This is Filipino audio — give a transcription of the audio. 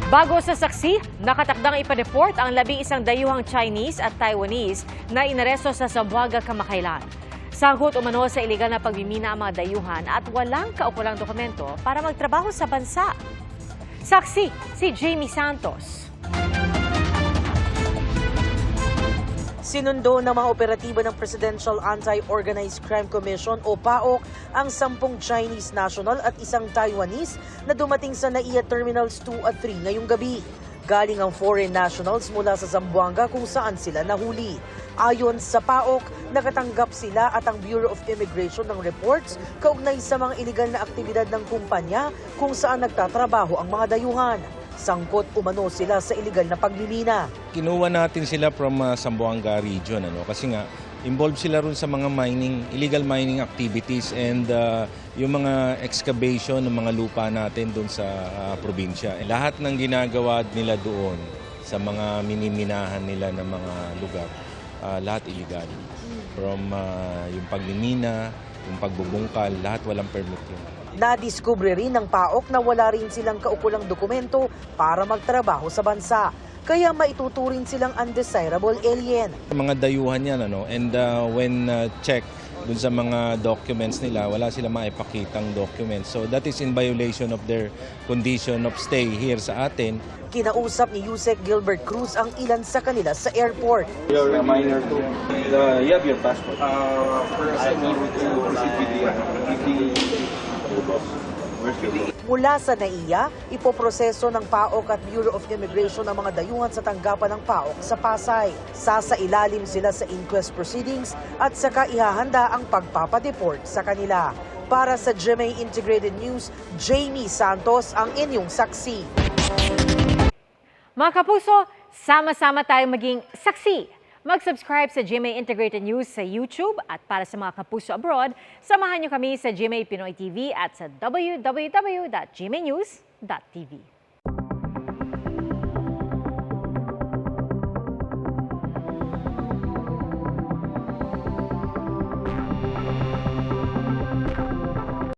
Bago sa saksi, nakatakdang ipa-deport ang 11 dayuhang Chinese at Taiwanese na inaresto sa Zamboanga kamakailan. Sangkot umano sa iligal na pagmimina ang mga dayuhan at walang kaukulang dokumento para magtrabaho sa bansa. Saksi, si Jamie Santos. Sinundo ng mga operatibo ng Presidential Anti-Organized Crime Commission o PAOC ang 10 Chinese national at isang Taiwanese na dumating sa NAIA Terminals 2 at 3 ngayong gabi. Galing ang foreign nationals mula sa Zamboanga kung saan sila nahuli. Ayon sa PAOC, nakatanggap sila at ang Bureau of Immigration ng reports kaugnay sa mga iligal na aktibidad ng kumpanya kung saan nagtatrabaho ang mga dayuhan. Sangkot umano sila sa iligal na pagmimina. Kinuha natin sila from Zamboanga region kasi nga involved sila ron sa mga illegal mining activities and yung mga excavation ng mga lupa natin doon sa probinsya. Lahat ng ginagawa nila doon sa mga miniminahan nila ng mga lugar, lahat illegal. From yung pagmimina, yung pagbubungkal, lahat walang permit yun. Nadiskubre rin ng PAOK na wala rin silang kaukulang dokumento para magtrabaho sa bansa. Kaya maituturing silang undesirable alien. Mga dayuhan yan, and when check dun sa mga documents nila, wala silang maipakitang documents. So that is in violation of their condition of stay here sa atin. Kinausap ni Yusek Gilbert Cruz ang ilan sa kanila sa airport. You're a minor too. You have your passport. I need to proceed with the Mula sa NAIA, ipoproseso ng PAOK at Bureau of Immigration ang mga dayuhan sa tanggapan ng PAOK sa Pasay. Sasailalim sila sa inquest proceedings at saka ihahanda ang pagpapadeport sa kanila. Para sa GMA Integrated News, Jamie Santos ang inyong saksi. Mga kapuso, sama-sama tayong maging saksi. Mag-subscribe sa GMA Integrated News sa YouTube at para sa mga kapuso abroad, samahan niyo kami sa GMA Pinoy TV at sa www.gmanews.tv.